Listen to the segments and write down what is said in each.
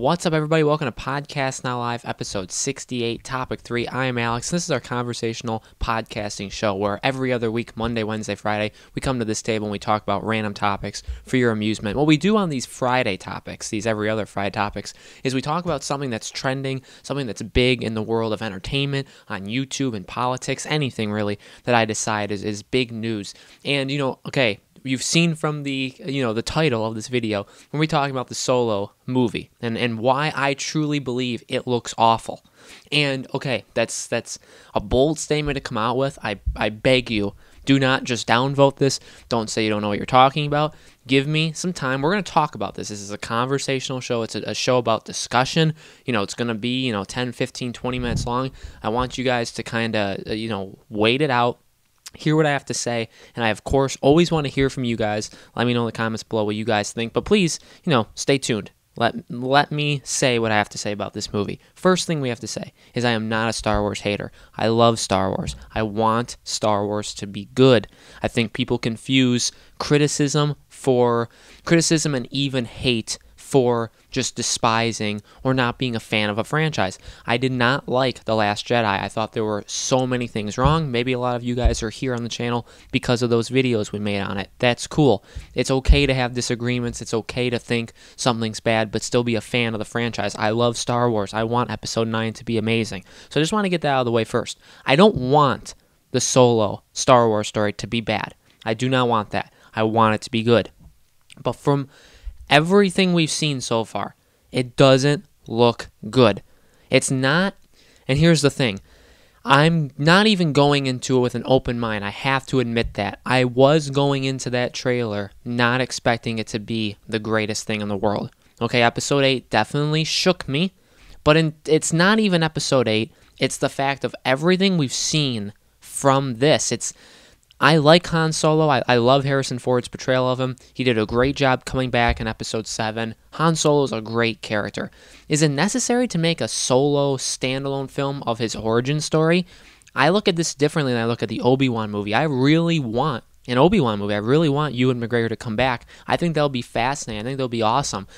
What's up, everybody? Welcome to Podcast Now Live, episode 68, topic 3. I am Alex. This is our conversational podcasting show where every other week, Monday, Wednesday, Friday, we come to this table and we talk about random topics for your amusement. What we do on these Friday topics, these every other Friday topics, is we talk about something that's trending, something that's big in the world of entertainment, on YouTube and politics, anything really that I decide is big news. And, you've seen from the title of this video when we're talking about the Solo movie and why I truly believe it looks awful. And okay, that's a bold statement to come out with. I beg you, do not just downvote this. Don't say you don't know what you're talking about. Give me some time. We're going to talk about this. This is a conversational show. It's a show about discussion. It's going to be 10, 15, 20 minutes long. I want you guys to kind of wait it out. Hear what I have to say, and I, of course, always want to hear from you guys. Let me know in the comments below what you guys think, but please, stay tuned. Let me say what I have to say about this movie. First thing we have to say is I am not a Star Wars hater. I love Star Wars. I want Star Wars to be good. I think people confuse criticism and even hate for just despising or not being a fan of a franchise. I did not like The Last Jedi. I thought there were so many things wrong. Maybe a lot of you guys are here on the channel because of those videos we made on it. That's cool. It's okay to have disagreements. It's okay to think something's bad, but still be a fan of the franchise. I love Star Wars. I want Episode 9 to be amazing. So I just want to get that out of the way first. I don't want the Solo Star Wars story to be bad. I do not want that. I want it to be good. But from everything we've seen so far, it doesn't look good. It's not, and here's the thing, I'm not even going into it with an open mind. I have to admit that. I was going into that trailer not expecting it to be the greatest thing in the world. Okay, Episode 8 definitely shook me, but it's not even Episode 8. It's the fact of everything we've seen from this. I like Han Solo. I love Harrison Ford's portrayal of him. He did a great job coming back in Episode 7. Han Solo is a great character. Is it necessary to make a Solo standalone film of his origin story? I look at this differently than I look at the Obi-Wan movie. I really want an Obi-Wan movie. I really want Ewan McGregor to come back. I think that'll be fascinating. I think that'll be awesome.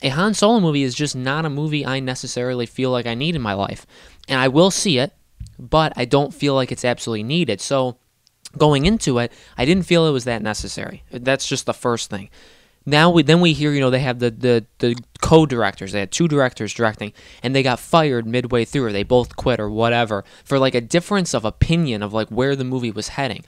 A Han Solo movie is just not a movie I necessarily feel like I need in my life. And I will see it, but I don't feel like it's absolutely needed. So going into it, I didn't feel it was that necessary. That's just the first thing. Now we hear, they have the co-directors. They had two directors directing, and they got fired midway through, or they both quit, or whatever, for like a difference of opinion of like where the movie was heading.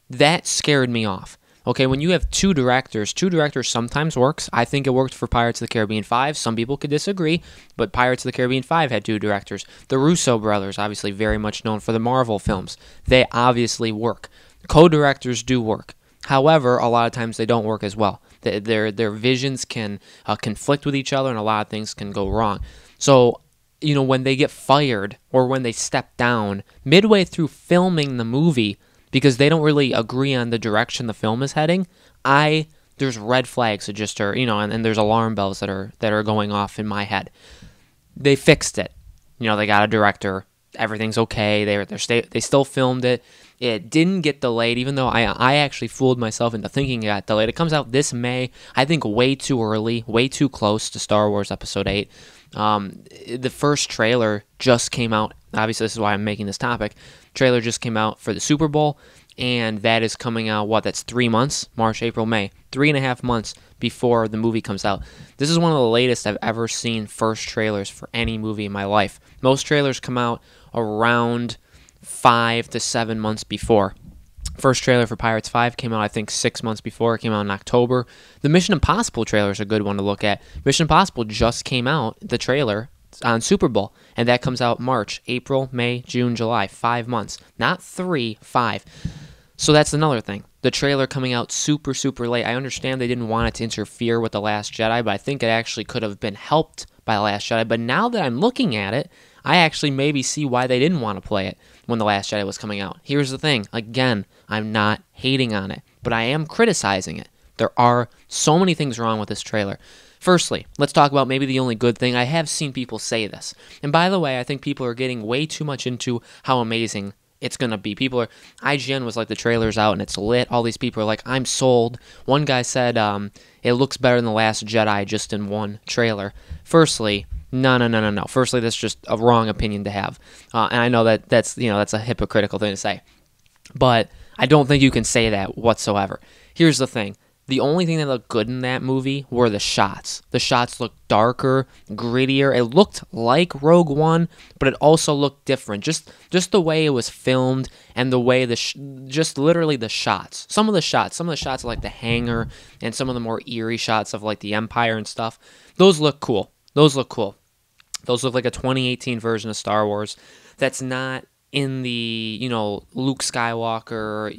That scared me off. Okay, when you have two directors sometimes works. I think it worked for Pirates of the Caribbean 5. Some people could disagree, but Pirates of the Caribbean 5 had two directors. The Russo brothers, obviously very much known for the Marvel films. They obviously work. Co-directors do work. However, a lot of times they don't work as well. Their visions can conflict with each other, and a lot of things can go wrong. So, when they get fired or when they step down midway through filming the movie because they don't really agree on the direction the film is heading, there's red flags that just are, and there's alarm bells that are going off in my head. They fixed it. They got a director. Everything's okay. They still filmed it. It didn't get delayed, even though I actually fooled myself into thinking it got delayed. It comes out this May, I think way too early, way too close to Star Wars Episode 8. The first trailer just came out. Obviously, this is why I'm making this topic. Trailer just came out for the Super Bowl, and that is coming out, that's 3 months? March, April, May. 3.5 months before the movie comes out. This is one of the latest I've ever seen first trailers for any movie in my life. Most trailers come out around 5 to 7 months before. First trailer for Pirates 5 came out, I think, 6 months before. It came out in October. The Mission Impossible trailer is a good one to look at. Mission Impossible just came out, the trailer, on Super Bowl, and that comes out March, April, May, June, July. 5 months. Not 3, 5. So that's another thing. The trailer coming out super, super late. I understand they didn't want it to interfere with The Last Jedi, but I think it actually could have been helped by The Last Jedi. But now that I'm looking at it, I actually maybe see why they didn't want to play it when The Last Jedi was coming out. Here's the thing. Again, I'm not hating on it, but I am criticizing it. There are so many things wrong with this trailer. Firstly, let's talk about maybe the only good thing. I have seen people say this. And by the way, I think people are getting way too much into how amazing it's going to be. IGN was like, the trailer's out and it's lit. All these people are like, I'm sold. One guy said, it looks better than The Last Jedi just in one trailer. Firstly, No, no, no, no, no. Firstly, that's just a wrong opinion to have, and I know that's that's a hypocritical thing to say, but I don't think you can say that whatsoever. Here's the thing. The only thing that looked good in that movie were the shots. The shots looked darker, grittier. It looked like Rogue One, but it also looked different. Just the way it was filmed and the way just literally the shots. Some of the shots of like the hangar and some of the more eerie shots of like the Empire and stuff. Those look cool. Those look cool. Those look like a 2018 version of Star Wars. That's not in the, Luke Skywalker,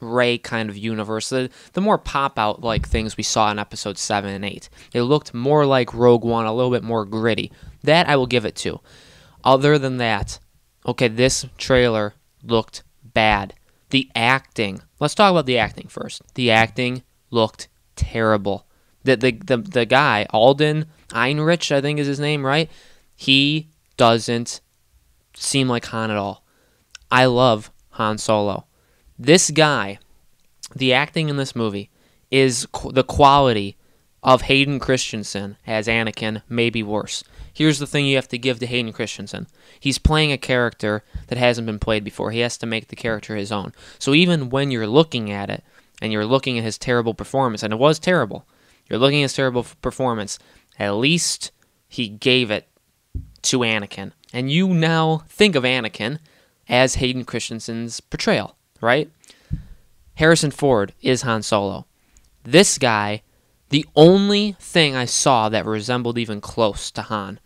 Rey kind of universe, the more pop-out like things we saw in episode 7 and 8. It looked more like Rogue One, a little bit more gritty. That I will give it to. Other than that, okay, this trailer looked bad. The acting, let's talk about the acting first. The acting looked terrible. The guy, Alden Ehrenreich, I think is his name, right? He doesn't seem like Han at all. I love Han Solo. This guy, the acting in this movie is the quality of Hayden Christensen as Anakin, maybe worse. Here's the thing you have to give to Hayden Christensen. He's playing a character that hasn't been played before. He has to make the character his own. So even when you're looking at it and you're looking at his terrible performance, and it was terrible, you're looking at his terrible performance, at least he gave it to Anakin. And you now think of Anakin as Hayden Christensen's portrayal, right? Harrison Ford is Han Solo. This guy, the only thing I saw that resembled even close to Han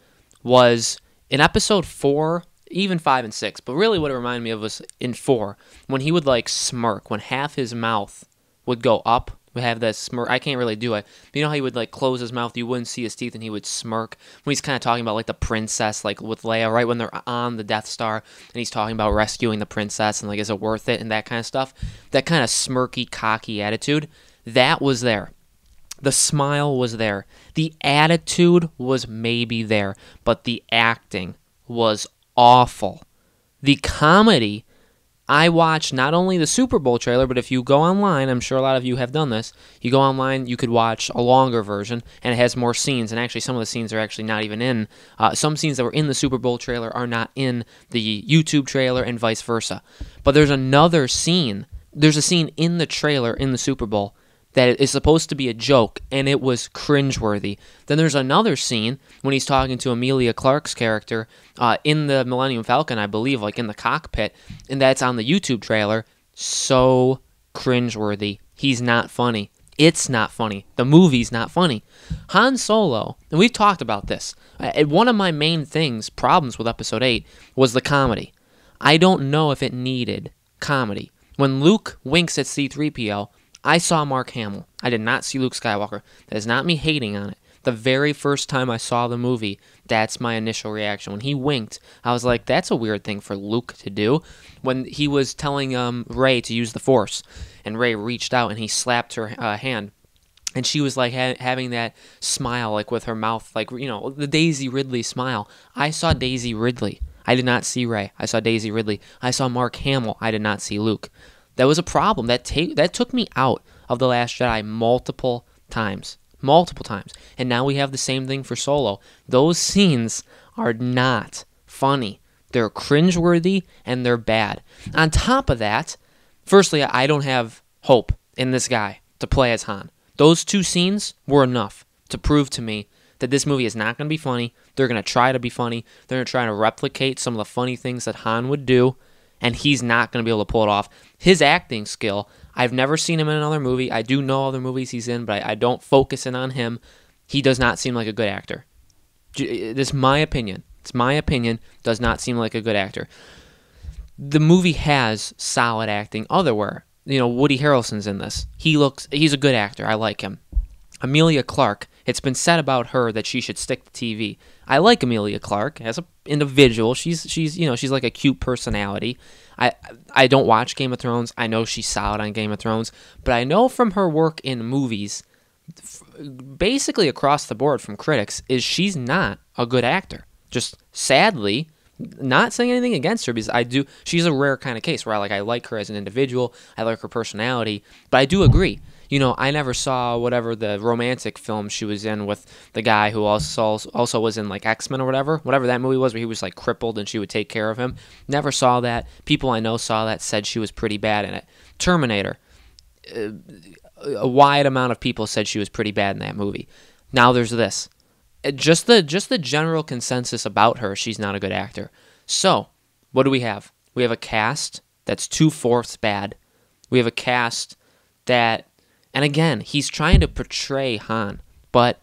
was in episode 4, even 5 and 6, but really what it reminded me of was in 4, when he would like smirk, when half his mouth would go up. We have that smirk. I can't really do it. But you know how he would like close his mouth, you wouldn't see his teeth, and he would smirk when he's kind of talking about like the princess, like with Leia, right when they're on the Death Star, and he's talking about rescuing the princess and like is it worth it and that kind of stuff. That kind of smirky, cocky attitude, that was there. The smile was there. The attitude was maybe there, but the acting was awful. The comedy. I watched not only the Super Bowl trailer, but if you go online, I'm sure a lot of you have done this, you go online, you could watch a longer version, and it has more scenes, and actually some of the scenes are actually not even in, some scenes that were in the Super Bowl trailer are not in the YouTube trailer, and vice versa. But there's a scene in the trailer in the Super Bowl that is supposed to be a joke, and it was cringeworthy. Then there's another scene when he's talking to Emilia Clarke's character in the Millennium Falcon, I believe, like in the cockpit, and that's on the YouTube trailer. So cringeworthy. He's not funny. It's not funny. The movie's not funny. Han Solo, and we've talked about this, one of my main problems with Episode 8, was the comedy. I don't know if it needed comedy. When Luke winks at C-3PO, I saw Mark Hamill. I did not see Luke Skywalker. That is not me hating on it. The very first time I saw the movie, that's my initial reaction. When he winked, I was like, that's a weird thing for Luke to do. When he was telling Rey to use the Force, and Rey reached out and he slapped her hand, and she was like having that smile, like with her mouth, like, the Daisy Ridley smile. I saw Daisy Ridley. I did not see Rey. I saw Daisy Ridley. I saw Mark Hamill. I did not see Luke. That was a problem. That took me out of The Last Jedi multiple times. And now we have the same thing for Solo. Those scenes are not funny. They're cringeworthy and they're bad. On top of that, firstly, I don't have hope in this guy to play as Han. Those two scenes were enough to prove to me that this movie is not going to be funny. They're going to try to be funny. They're going to try to replicate some of the funny things that Han would do, and he's not going to be able to pull it off. His acting skill, I've never seen him in another movie. I do know other movies he's in, but I don't focus in on him. He does not seem like a good actor. This is my opinion. It's my opinion. Does not seem like a good actor. The movie has solid acting otherwhere. Woody Harrelson's in this. He's a good actor. I like him. Emilia Clarke, it's been said about her that she should stick to TV. I like Emilia Clarke as an individual. She's like a cute personality. I don't watch Game of Thrones. I know she's solid on Game of Thrones, but I know from her work in movies, basically across the board from critics, is she's not a good actor. Just sadly, not saying anything against her, because she's a rare kind of case where I like her as an individual. I like her personality, but I do agree. I never saw whatever the romantic film she was in with the guy who also was in like X-Men or whatever that movie was where he was like crippled and she would take care of him. Never saw that. People I know saw that, said she was pretty bad in it. Terminator. A wide amount of people said she was pretty bad in that movie. Now there's this. Just the general consensus about her, she's not a good actor. So, what do we have? We have a cast that's 2/4 bad. We have a cast that, and again, he's trying to portray Han, but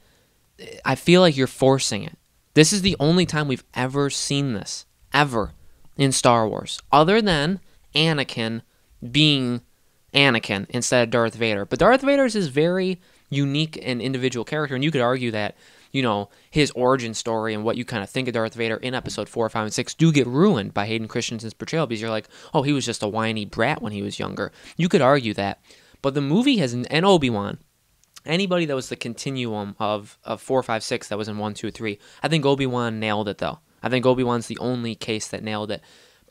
I feel like you're forcing it. This is the only time we've ever seen this, ever, in Star Wars, other than Anakin being Anakin instead of Darth Vader. But Darth Vader is his very unique and individual character, and you could argue that, his origin story and what you kind of think of Darth Vader in episode 4, 5, and 6 do get ruined by Hayden Christensen's portrayal because you're like, oh, he was just a whiny brat when he was younger. You could argue that. But the movie has, and Obi-Wan, anybody that was the continuum of 4, 5, 6 that was in 1, 2, 3, I think Obi-Wan nailed it, though. I think Obi-Wan's the only case that nailed it.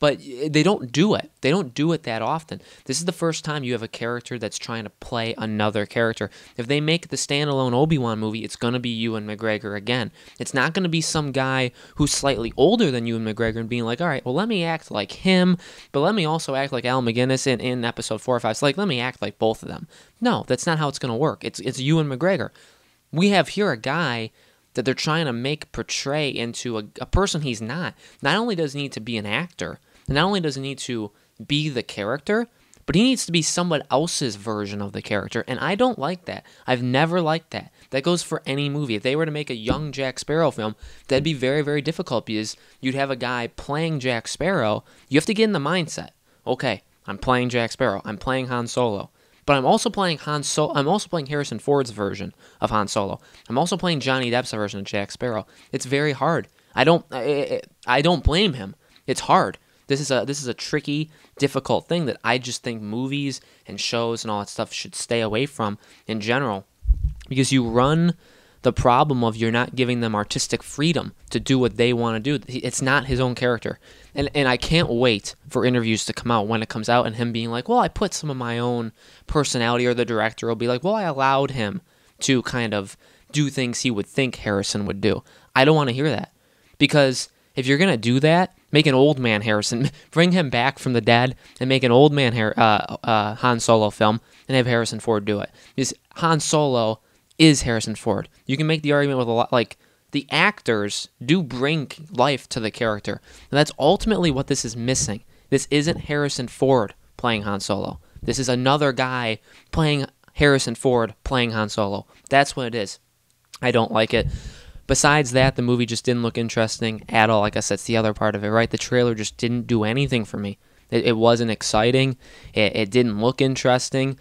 But they don't do it. They don't do it that often. This is the first time you have a character that's trying to play another character. If they make the standalone Obi-Wan movie, it's going to be Ewan McGregor again. It's not going to be some guy who's slightly older than Ewan McGregor and being like, all right, well, let me act like him, but let me also act like Al McGinnis in episode 4 or 5. It's like, let me act like both of them. No, that's not how it's going to work. It's Ewan McGregor. We have here a guy that they're trying to portray into a person he's not. Not only does he need to be an actor, not only does he need to be the character, but he needs to be someone else's version of the character, and I don't like that. I've never liked that. That goes for any movie. If they were to make a young Jack Sparrow film, that'd be very, very difficult because you'd have a guy playing Jack Sparrow. You have to get in the mindset. Okay, I'm playing Jack Sparrow. I'm playing Han Solo. But I'm also playing I'm also playing Harrison Ford's version of Han Solo. I'm also playing Johnny Depp's version of Jack Sparrow. It's very hard. I don't blame him. It's hard. This is a tricky, difficult thing that I just think movies and shows and all that stuff should stay away from in general, because you run the problem of you're not giving them artistic freedom to do what they want to do. It's not his own character. And I can't wait for interviews to come out when it comes out and him being like, well, I put some of my own personality, or the director will be like, well, I allowed him to kind of do things he would think Harrison would do. I don't want to hear that, because if you're going to do that, make an old man Harrison, bring him back from the dead and make an old man Han Solo film and have Harrison Ford do it. Because Han Solo is Harrison Ford. You can make the argument with a lot, like, the actors do bring life to the character. And that's ultimately what this is missing. This isn't Harrison Ford playing Han Solo. This is another guy playing Harrison Ford playing Han Solo. That's what it is. I don't like it. Besides that, the movie just didn't look interesting at all. Like I said, it's the other part of it, right? The trailer just didn't do anything for me. It wasn't exciting. It didn't look interesting.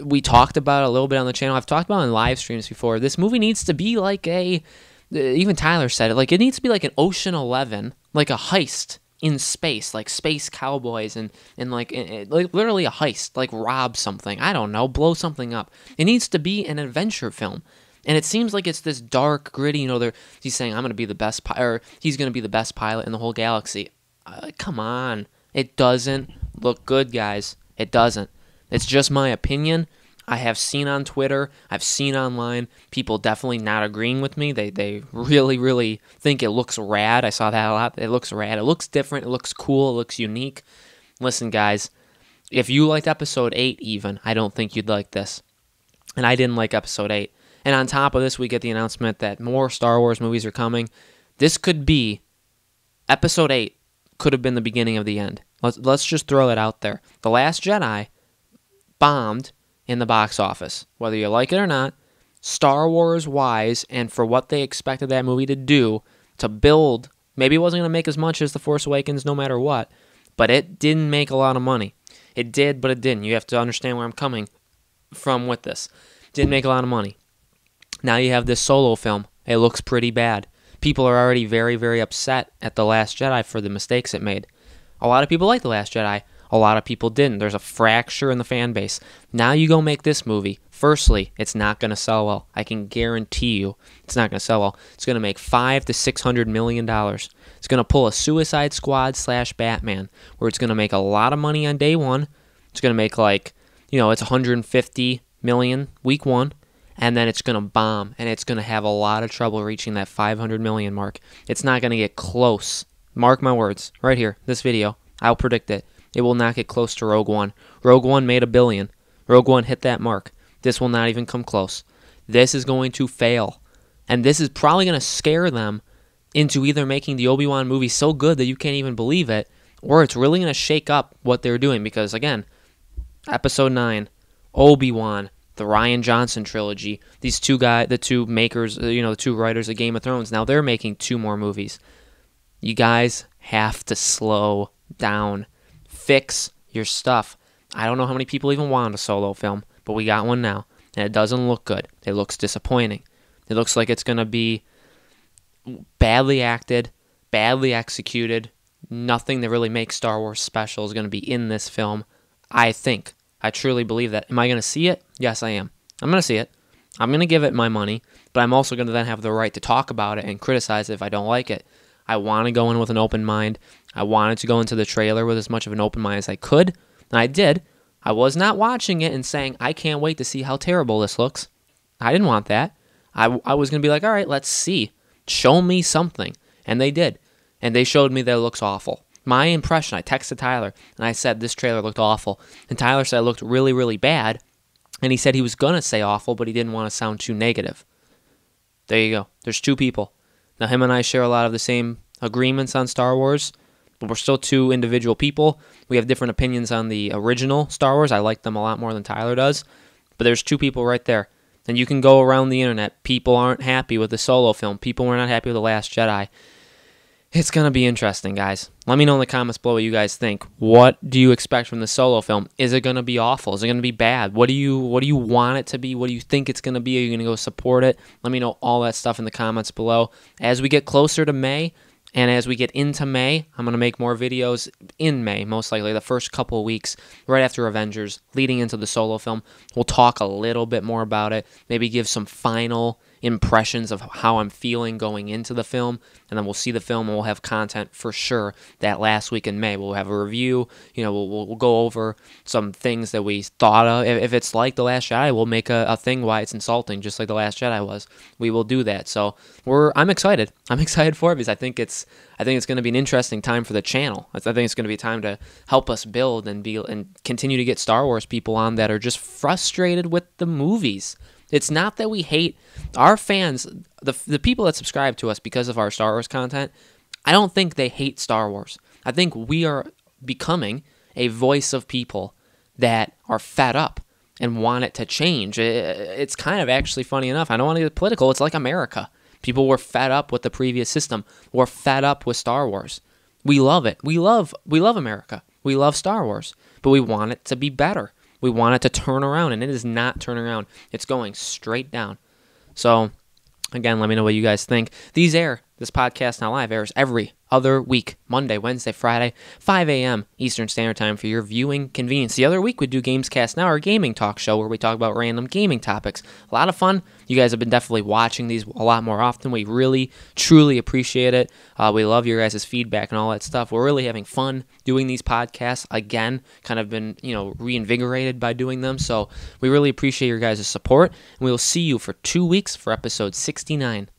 We talked about it a little bit on the channel. I've talked about it in live streams before. This movie needs to be like even Tyler said it, like it needs to be like an Ocean 11, like a heist in space, like space cowboys and like literally a heist, like rob something. I don't know, blow something up. It needs to be an adventure film. And it seems like it's this dark, gritty, he's saying, I'm going to be the best or he's going to be the best pilot in the whole galaxy. Come on. It doesn't look good, guys. It doesn't. It's just my opinion. I have seen on Twitter, I've seen online, people definitely not agreeing with me. They really, really think it looks rad. I saw that a lot. It looks rad. It looks different. It looks cool. It looks unique. Listen, guys, if you liked episode 8 even, I don't think you'd like this. And I didn't like episode 8. And on top of this, we get the announcement that more Star Wars movies are coming. This could be, episode 8 could have been the beginning of the end. Let's just throw it out there. The Last Jedi bombed in the box office. Whether you like it or not, Star Wars-wise, and for what they expected that movie to do, to build, maybe it wasn't going to make as much as The Force Awakens no matter what, but it didn't make a lot of money. It did, but it didn't. You have to understand where I'm coming from with this. Didn't make a lot of money. Now you have this Solo film. It looks pretty bad. People are already very, very upset at The Last Jedi for the mistakes it made. A lot of people like The Last Jedi. A lot of people didn't. There's a fracture in the fan base. Now you go make this movie. Firstly, it's not going to sell well. I can guarantee you it's not going to sell well. It's going to make $500 to $600 million. It's going to pull a Suicide Squad / Batman, where it's going to make a lot of money on day one. It's going to make it's $150 million week 1, and then it's going to bomb, and it's going to have a lot of trouble reaching that 500 million mark. It's not going to get close. Mark my words, right here, this video, I'll predict it. It will not get close to Rogue One. Rogue One made $1 billion. Rogue One hit that mark. This will not even come close. This is going to fail, and this is probably going to scare them into either making the Obi-Wan movie so good that you can't even believe it, or it's really going to shake up what they're doing, because, again, Episode 9, Obi-Wan, the Rian Johnson trilogy, these two guys, the two makers, the two writers of Game of Thrones, now they're making 2 more movies. You guys have to slow down. Fix your stuff. I don't know how many people even want a solo film, but we got one now, and it doesn't look good. It looks disappointing. It looks like it's going to be badly acted, badly executed. Nothing that really makes Star Wars special is going to be in this film, I think. I truly believe that. Am I going to see it? Yes, I am. I'm going to see it. I'm going to give it my money, but I'm also going to then have the right to talk about it and criticize it if I don't like it. I want to go in with an open mind. I wanted to go into the trailer with as much of an open mind as I could, and I did. I was not watching it and saying, I can't wait to see how terrible this looks. I didn't want that. I was going to be like, all right, let's see. Show me something. And they did. And they showed me that it looks awful. My impression, I texted Tyler, and I said this trailer looked awful. And Tyler said it looked really, really bad. And he said he was going to say awful, but he didn't want to sound too negative. There you go. There's 2 people. Now, him and I share a lot of the same agreements on Star Wars, but we're still 2 individual people. We have different opinions on the original Star Wars. I like them a lot more than Tyler does. But there's 2 people right there. And you can go around the internet. People aren't happy with the Solo film. People were not happy with The Last Jedi. It's going to be interesting, guys. Let me know in the comments below what you guys think. What do you expect from the Solo film? Is it going to be awful? Is it going to be bad? What do you want it to be? What do you think it's going to be? Are you going to go support it? Let me know all that stuff in the comments below. As we get closer to May, and as we get into May, I'm going to make more videos in May, most likely the first couple of weeks, right after Avengers, leading into the Solo film. We'll talk a little bit more about it, maybe give some final impressions of how I'm feeling going into the film, and then we'll see the film and we'll have content for sure that last week in May. We'll have a review, we'll go over some things that we thought of. If it's like The Last Jedi, we'll make a thing why it's insulting, just like The Last Jedi was. We will do that. So I'm excited. I'm excited for it because I think it's going to be an interesting time for the channel. I think it's going to be a time to help us build and continue to get Star Wars people on that are just frustrated with the movies. It's not that we hate our fans, the people that subscribe to us because of our Star Wars content. I don't think they hate Star Wars. I think we are becoming a voice of people that are fed up and want it to change. It's kind of actually funny enough. I don't want to get political. It's like America. People were fed up with the previous system. We're fed up with Star Wars. We love it. We love America. We love Star Wars, but we want it to be better. We want it to turn around, and it is not turning around. It's going straight down. So, again, let me know what you guys think. This podcast now live airs every other week, Monday, Wednesday, Friday, 5 a.m. Eastern Standard Time for your viewing convenience. The other week we do Gamescast Now, our gaming talk show where we talk about random gaming topics. A lot of fun. You guys have been definitely watching these a lot more often. We really, truly appreciate it. We love your guys' feedback and all that stuff. We're really having fun doing these podcasts. Again, kind of been, reinvigorated by doing them. So we really appreciate your guys' support. And we will see you for 2 weeks for episode 69.